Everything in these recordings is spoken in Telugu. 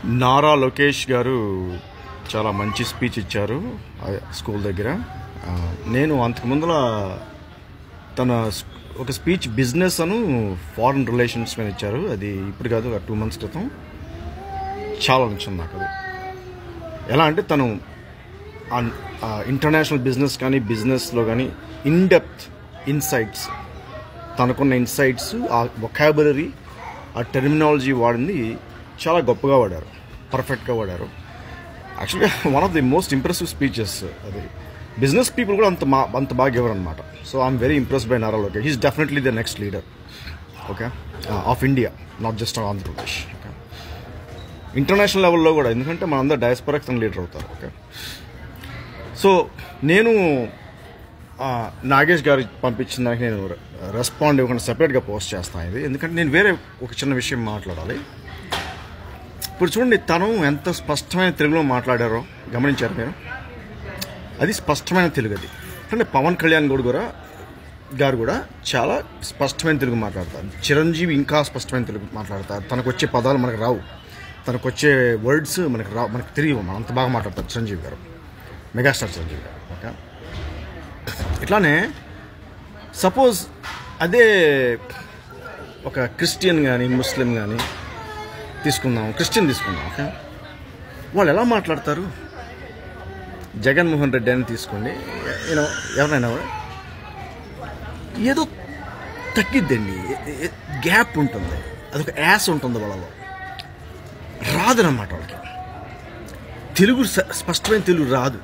నారా లోకేష్ గారు చాలా మంచి స్పీచ్ ఇచ్చారు స్కూల్ దగ్గర. నేను అంతకుముందుల తన ఒక స్పీచ్ బిజినెస్ అను ఫారెన్ రిలేషన్స్ మీద ఇచ్చారు. అది ఇప్పుడు కాదు, 2 months క్రితం. చాలా నచ్చింది నాకు అది. ఎలా అంటే తను ఇంటర్నేషనల్ బిజినెస్ కానీ బిజినెస్లో కానీ ఇన్డెప్త్ ఇన్సైట్స్, తనకున్న ఇన్సైట్స్, ఆ వొకాబులరీ, ఆ టెర్మినాలజీ వాడింది చాలా గొప్పగా వాడారు, పర్ఫెక్ట్గా వాడారు. యాక్చువల్గా one of the most impressive speeches అది. బిజినెస్ పీపుల్ కూడా అంత బాగా ఇవ్వరు అనమాట. So I'm very impressed by Nara Lokesh. He's definitely the next leader, okay, of India, not just of Andhra Pradesh. Okay, international లెవెల్లో కూడా, ఎందుకంటే మనందరూ డయాస్పోరాకి తన లీడర్ అవుతారు. ఓకే, సో నేను నాగేష్ గారు పంపించిన దానికి నేను రెస్పాండ్ ఇవ్వకుండా సెపరేట్గా పోస్ట్ చేస్తాను ఇది. ఎందుకంటే నేను వేరే ఒక చిన్న విషయం మాట్లాడాలి. ఇప్పుడు చూడండి, తను ఎంత స్పష్టమైన తెలుగులో మాట్లాడారో గమనించారు మీరు. అది స్పష్టమైన తెలుగు. అది అంటే పవన్ కళ్యాణ్ గారు కూడా చాలా స్పష్టమైన తెలుగు మాట్లాడతారు. చిరంజీవి ఇంకా స్పష్టమైన తెలుగు మాట్లాడతారు. తనకు వచ్చే పదాలు మనకు రావు, తనకు వచ్చే వర్డ్స్ మనకు రావు, మనకు తెలియవు. మనం అంత బాగా మాట్లాడతారు చిరంజీవి గారు, మెగాస్టార్ చిరంజీవి గారు. ఓకే, ఇట్లానే సపోజ్ అదే ఒక క్రిస్టియన్ కానీ ముస్లిం కానీ తీసుకుందాం, క్రిస్టియన్ తీసుకుందాం. ఓకే, వాళ్ళు ఎలా మాట్లాడతారు? జగన్మోహన్ రెడ్డి అని తీసుకోండి, ఎవరైనా ఏదో తగ్గిద్దండి, గ్యాప్ ఉంటుంది, అదొక యాస్ ఉంటుంది వాళ్ళలో, రాదనమాట వాళ్ళకి. తెలుగు స్పష్టమైన తెలుగు రాదు,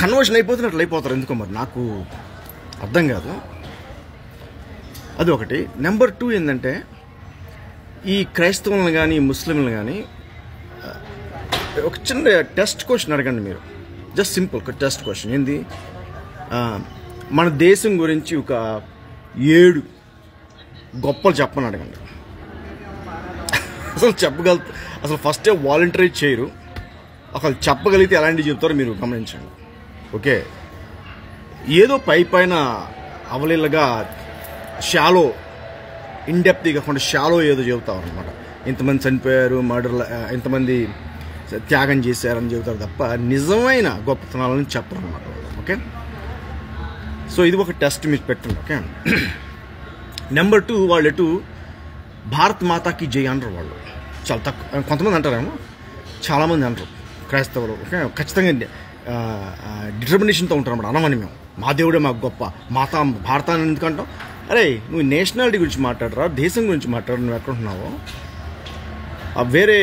కన్వర్షన్ అయిపోతున్నట్లు అయిపోతారు. ఎందుకో మరి నాకు అర్థం కాదు. అది ఒకటి. నెంబర్ 2 ఏంటంటే, ఈ క్రైస్తవులను కానీ ముస్లింలను కానీ ఒక చిన్న టెస్ట్ క్వశ్చన్ అడగండి మీరు. జస్ట్ సింపుల్ ఒక టెస్ట్ క్వశ్చన్. ఏంది? మన దేశం గురించి ఒక 7 గొప్పలు చెప్పని అడగండి. అసలు ఫస్టే వాలంటరీ చేయరు. అసలు చెప్పగలిగితే ఎలాంటివి చెప్తారో మీరు గమనించండి. ఓకే, ఏదో పైన అవలీలగా షాలో, ఇన్డెప్త్ కాకుండా షాలో ఏదో చెబుతారు అనమాట. ఇంతమంది చనిపోయారు, మర్డర్, ఇంతమంది త్యాగం చేశారని చెబుతారు తప్ప నిజమైన గొప్పతనాలను చెప్పరు అనమాట. ఓకే, సో ఇది ఒక టెస్ట్ మీరు పెట్టండి. ఓకే, నెంబర్ 2, వాళ్ళు ఎటు భారత్ మాతాకి జై అనరు వాళ్ళు. చాలా తక్కువ, కొంతమంది అంటారేమో, చాలామంది అనరు క్రైస్తవులు. ఓకే, ఖచ్చితంగా డిటర్మినేషన్తో ఉంటారు అన్నమాట. అనమని మేము, మా దేవుడే మాకు గొప్ప, భారతాన్ని ఎందుకంటాం? అరే, నువ్వు నేషనాలిటీ గురించి మాట్లాడరా, దేశం గురించి మాట్లాడరు. నువ్వు ఎక్కడ ఉంటున్నావో, వేరే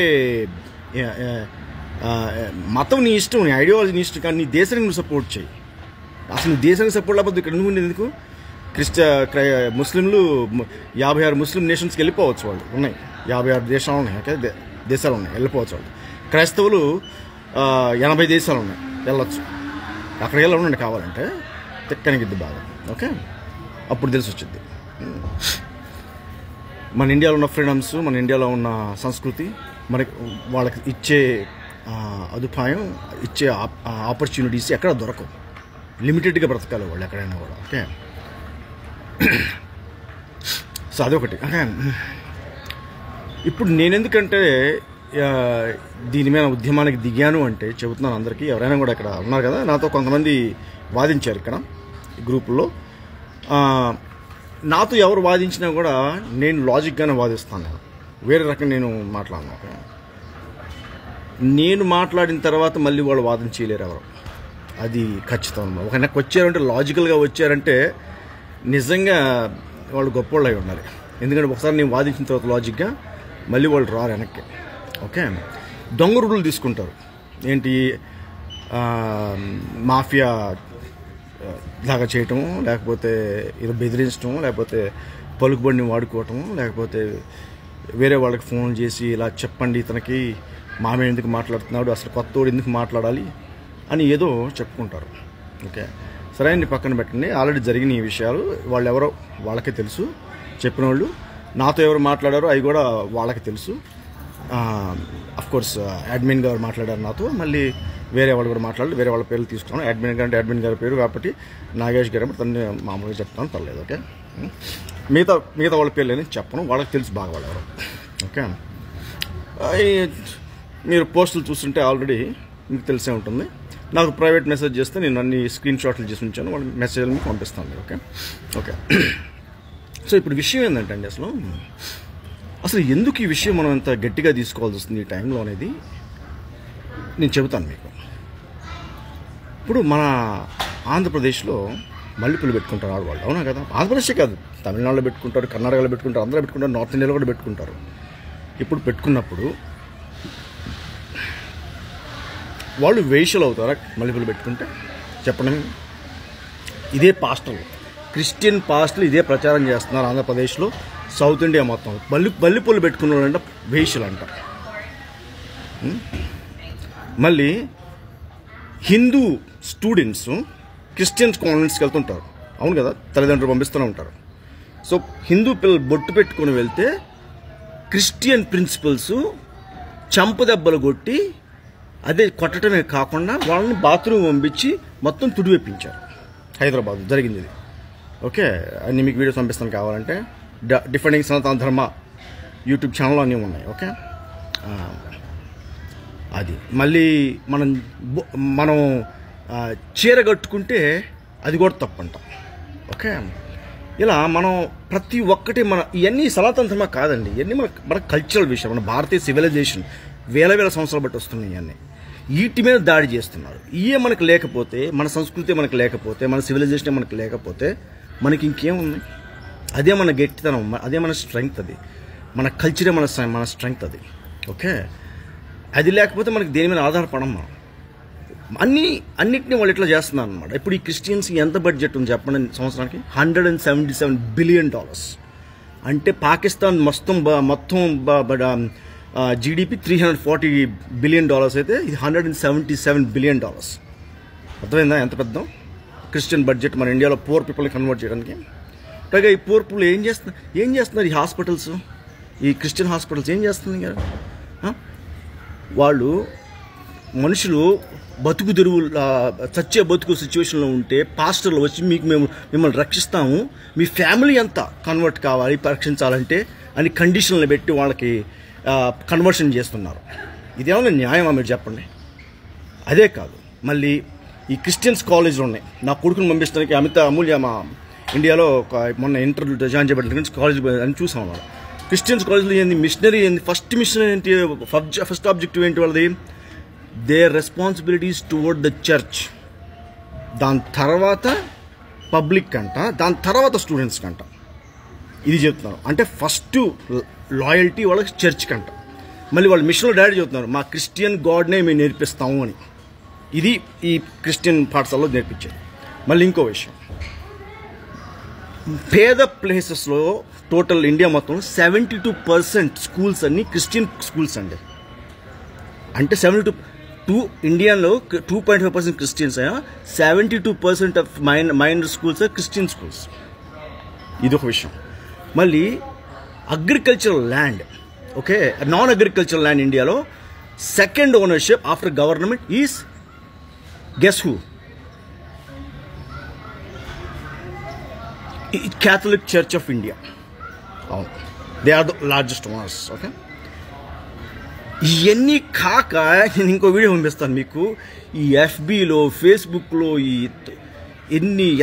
మతం నీ ఇష్టం, నీ ఐడియాలజీ నీ ఇష్టం, కానీ నీ దేశానికి నువ్వు సపోర్ట్ చేయి. అసలు నువ్వు దేశానికి సపోర్ట్ లేకపోతే ఇక్కడ నువ్వు ఎందుకు? ముస్లింలు 56 ముస్లిం నేషన్స్కి వెళ్ళిపోవచ్చు. వాళ్ళు ఉన్నాయి, 56 దేశాలు ఉన్నాయి. ఓకే, దేశాలు ఉన్నాయి, వెళ్ళిపోవచ్చు వాళ్ళు. క్రైస్తవులు 80 దేశాలు ఉన్నాయి, వెళ్ళొచ్చు. అక్కడికి వెళ్ళి ఉండండి కావాలంటే, తిక్కనికిద్ది బాగా. ఓకే, అప్పుడు తెలిసి వచ్చింది మన ఇండియాలో ఉన్న ఫ్రీడమ్స్, మన ఇండియాలో ఉన్న సంస్కృతి, మనకి వాళ్ళకి ఇచ్చే అదుపాయం, ఇచ్చే ఆపర్చునిటీస్ ఎక్కడ దొరకవు. లిమిటెడ్గా బ్రతకాలి వాళ్ళు ఎక్కడైనా కూడా. ఓకే, సో అదొకటి. ఓకే, ఇప్పుడు నేను ఎందుకంటే దీని మీద ఉద్యమానికి దిగాను అంటే చెబుతున్నాను అందరికీ. ఎవరైనా కూడా ఇక్కడ ఉన్నారు కదా, నాతో కొంతమంది వాదించారు ఇక్కడ గ్రూపుల్లో. నాతో ఎవరు వాదించినా కూడా నేను లాజిక్గానే వాదిస్తాను. వేరే రకంగా నేను మాట్లాడను. నేను మాట్లాడిన తర్వాత మళ్ళీ వాళ్ళు వాదన చేయలేరు ఎవరు, అది ఖచ్చితం. ఒక నాకు వచ్చారంటే, లాజికల్గా వచ్చారంటే నిజంగా వాళ్ళు గొప్పవాళ్ళు అయి ఉండాలి. ఎందుకంటే ఒకసారి నేను వాదించిన తర్వాత లాజిక్గా మళ్ళీ వాళ్ళు రారు వెనక్కి. ఓకే, దొంగ రూట్లు తీసుకుంటారు. ఏంటి, మాఫియా లాగా చేయటము, లేకపోతే ఏదో బెదిరించటము, లేకపోతే పలుకుబడిని వాడుకోవటము, లేకపోతే వేరే వాళ్ళకి ఫోన్ చేసి ఇలా చెప్పండి, ఇతనికి మామే ఎందుకు మాట్లాడుతున్నాడు, అసలు కొత్తోడు ఎందుకు మాట్లాడాలి అని ఏదో చెప్పుకుంటారు. ఓకే, సరే అండి, పక్కన పెట్టండి. ఆల్రెడీ జరిగిన ఈ విషయాలు వాళ్ళు ఎవరో వాళ్ళకే తెలుసు. చెప్పిన వాళ్ళు నాతో ఎవరు మాట్లాడారో అవి కూడా వాళ్ళకి తెలుసు. అఫ్కోర్స్ అడ్మిన్ గారు మాట్లాడారు నాతో, మళ్ళీ వేరే వాళ్ళు కూడా మాట్లాడాలి. వేరే వాళ్ళ పేర్లు తీసుకున్నాను. అడ్మిన్ గారి పేరు కాబట్టి నాగేష్ గారు తను మామూలుగా చెప్తాను, పర్లేదు. ఓకే, మిగతా వాళ్ళ పేర్లు అని చెప్పను, వాళ్ళకి తెలుసు బాగా వాళ్ళు ఎవరు. ఓకే, మీరు పోస్టులు చూస్తుంటే ఆల్రెడీ మీకు తెలిసే ఉంటుంది. నాకు ప్రైవేట్ మెసేజ్ చేస్తే నేను అన్ని స్క్రీన్ షాట్లు చేసి ఉంచాను, వాళ్ళ మెసేజ్లు మీకు పంపిస్తాను. ఓకే. సో ఇప్పుడు విషయం ఏంటంటే అండి, అసలు ఎందుకు ఈ విషయం మనం అంత గట్టిగా తీసుకోవాల్సి వస్తుంది ఈ టైంలో అనేది నేను చెబుతాను మీకు. ఇప్పుడు మన ఆంధ్రప్రదేశ్లో మల్లెపూలు పెట్టుకుంటారు ఆడవాళ్ళు, అవునా కదా? ఆంధ్రప్రదేశే కాదు, తమిళనాడులో పెట్టుకుంటారు, కర్ణాటకలో పెట్టుకుంటారు, ఆంధ్రలో పెట్టుకుంటారు, నార్త్ ఇండియాలో కూడా పెట్టుకుంటారు. ఇప్పుడు పెట్టుకున్నప్పుడు వాళ్ళు వేషలు అవుతారా మల్లెపూలు పెట్టుకుంటే? చెప్పండి. ఇదే పాస్టర్లు, క్రిస్టియన్ పాస్టర్లు ఇదే ప్రచారం చేస్తున్నారు ఆంధ్రప్రదేశ్లో, సౌత్ ఇండియా మొత్తం. మల్లెపూలు పెట్టుకున్న వాళ్ళంట వేషలు అంట. మళ్ళీ హిందూ స్టూడెంట్స్ క్రిస్టియన్స్ కాన్వెంట్స్కి వెళ్తుంటారు, అవును కదా, తల్లిదండ్రులు పంపిస్తూనే ఉంటారు. సో హిందూ పిల్లలు బొట్టు పెట్టుకుని వెళ్తే క్రిస్టియన్ ప్రిన్సిపల్స్ చంపదెబ్బలు కొట్టి, అదే కొట్టడమే కాకుండా వాళ్ళని బాత్రూమ్ పంపించి మొత్తం తుడివెప్పించారు. హైదరాబాద్ జరిగింది ఇది. ఓకే, అన్ని మీకు వీడియోస్ పంపిస్తాను కావాలంటే. డిఫెండింగ్ సనాతన ధర్మ యూట్యూబ్ ఛానల్లో అన్నీ ఉన్నాయి. ఓకే, అది మళ్ళీ మనం చీర కట్టుకుంటే అది కూడా తప్పంట. ఓకే, ఇలా మనం ప్రతి ఒక్కటి ఇవన్నీ సనాతన ధర్మ కాదండి, ఇవన్నీ మన కల్చరల్ విషయం, మన భారతీయ సివిలైజేషన్ వేల సంవత్సరాలు బట్టి వస్తున్నాయి. ఇవన్నీ వీటి మీద దాడి చేస్తున్నారు. ఇవే మనకు లేకపోతే, మన సంస్కృతి మనకు లేకపోతే, మన సివిలైజేషన్ మనకు లేకపోతే మనకి ఇంకేముంది? అదే మన గట్టితనం, అదే మన స్ట్రెంగ్త్, అది మన కల్చరే మన స్ట్రెంగ్త్ అది. ఓకే, అది లేకపోతే మనకి దేని మీద ఆధారపడం మనం. అన్నిటినీ వాళ్ళు ఇట్లా చేస్తున్నారు అనమాట. ఇప్పుడు ఈ క్రిస్టియన్స్ ఎంత బడ్జెట్ ఉంది చెప్పండి సంవత్సరానికి? $177 billion. అంటే పాకిస్తాన్ మొత్తం జీడిపి $340 billion అయితే ఇది $177 billion. అర్థమైందా ఎంత పెద్ద క్రిస్టియన్ బడ్జెట్ మన ఇండియాలో పూర్ పీపుల్ని కన్వర్ట్ చేయడానికి? పైగా ఈ పూర్ పీపుల్ ఏం చేస్తున్నారు? ఈ హాస్పిటల్స్, ఈ క్రిస్టియన్ హాస్పిటల్స్ ఏం చేస్తుంది కదా? వాళ్ళు మనుషులు బతుకు తెరువు, చచ్చే బతుకు సిచ్యువేషన్లో ఉంటే పాస్టర్లు వచ్చి మిమ్మల్ని రక్షిస్తాము, మీ ఫ్యామిలీ అంతా కన్వర్ట్ కావాలి, రక్షించాలంటే అని కండిషన్లు పెట్టి వాళ్ళకి కన్వర్షన్ చేస్తున్నారు. ఇదేమన్నా న్యాయమా మీరు చెప్పండి? అదే కాదు, మళ్ళీ ఈ క్రిస్టియన్స్ కాలేజీలు ఉన్నాయి. నా కొడుకుని పంపించడానికి అమూల్య మా ఇండియాలో మొన్న ఇంటర్వ్యూ జాయిన్ చేయబడిన కాలేజ్ అని చూసాం అన్నమాట. క్రిస్టియన్స్ కాలేజ్లో ఏంది మిషనరీ ఏంది? ఫస్ట్ మిషన్ ఏంటి? ఫస్ట్ ఆబ్జెక్టివ్ ఏంటి వాళ్ళది? Their responsibilities toward the church, దాని తర్వాత పబ్లిక్ అంట, దాని తర్వాత స్టూడెంట్స్ కంట. ఇది చెప్తున్నారు. అంటే ఫస్ట్ లాయల్టీ వాళ్ళకి చర్చ్ కంట. మళ్ళీ వాళ్ళు మిషన్లో డాడీ చెప్తున్నారు, మా క్రిస్టియన్ గాడ్నే మేము నేర్పిస్తాము అని. ఇది ఈ క్రిస్టియన్ పాఠశాలలో నేర్పించారు. మళ్ళీ ఇంకో విషయం, పేద ప్లేసెస్లో టోటల్ ఇండియా మొత్తం 72% స్కూల్స్ అన్ని క్రిస్టియన్ స్కూల్స్ అండి. అంటే 72 ఇండియాలో 2.5% Christians, 72% of minor schools Christian schools. ఇది ఒక విషయం. మళ్ళీ agricultural land, okay, non agricultural land ఇండియాలో second ownership after government is guess who? Catholic church of India. అవును, they are the largest owners. Okay, ఇవన్నీ కాక నేను ఇంకో వీడియో పంపిస్తాను మీకు. ఈ ఎఫ్బీలో, ఫేస్బుక్లో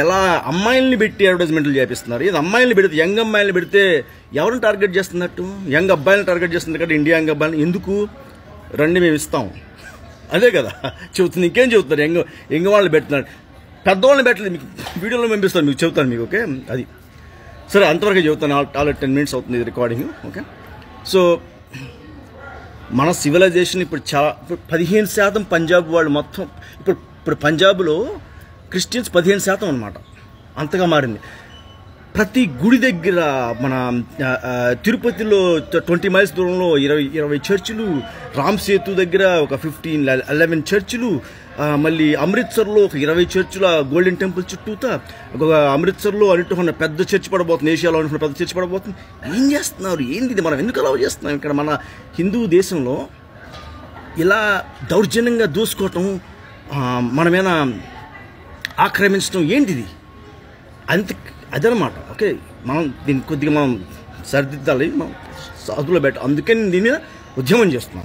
ఎలా అమ్మాయిల్ని పెట్టి అడ్వర్టైజ్మెంట్లు చేపిస్తున్నారు. ఇది అమ్మాయిల్ని పెడితే, యంగ్ అమ్మాయిల్ని పెడితే ఎవరిని టార్గెట్ చేస్తున్నట్టు? యంగ్ అబ్బాయిలను టార్గెట్ చేస్తుంది కదా ఇండియా. యంగ్ అబ్బాయిని ఎందుకు? రండి మేము ఇస్తాం, అదే కదా చెబుతుంది. ఇంకేం చెబుతున్నారు? యంగ్ వాళ్ళని పెడుతున్నారు, పెద్దవాళ్ళని పెట్టలేదు. మీకు వీడియోలో పంపిస్తాను, మీకు చెబుతాను మీకు. ఓకే, అది సరే, అంతవరకు చెబుతాను. ఆల్రెడీ 10 minutes అవుతుంది ఇది రికార్డింగ్. ఓకే, సో మన సివిలైజేషన్ ఇప్పుడు 15% పంజాబ్ వాళ్ళు మొత్తం. ఇప్పుడు పంజాబ్లో క్రిస్టియన్స్ 15% అనమాట, అంతగా మారింది. ప్రతి గుడి దగ్గర, మన తిరుపతిలో 20 miles దూరంలో 20 చర్చిలు, రామ్ సేతు దగ్గర ఒక 11 చర్చిలు, మళ్ళీ అమృత్సర్లో ఒక 20 చర్చిల గోల్డెన్ టెంపుల్ చుట్టూతా ఒక అమృత్సర్లో అన్నింటి పెద్ద చర్చి పడబోతుంది, ఏషియాలో అనుకున్న పెద్ద చర్చి పడబోతుంది. ఏం చేస్తున్నారు? ఏంది ఇది? మనం ఎందుకు అలా చేస్తున్నాం? ఇక్కడ మన హిందూ దేశంలో ఇలా దౌర్జన్యంగా దూసుకోవటం, మన మీద ఆక్రమించడం ఏంటిది? అదనమాట. ఓకే, మనం దీన్ని కొద్దిగా మనం సరిదిద్దాలి, మనం అదులో అందుకని దీని మీద ఉద్యమం చేస్తున్నారు.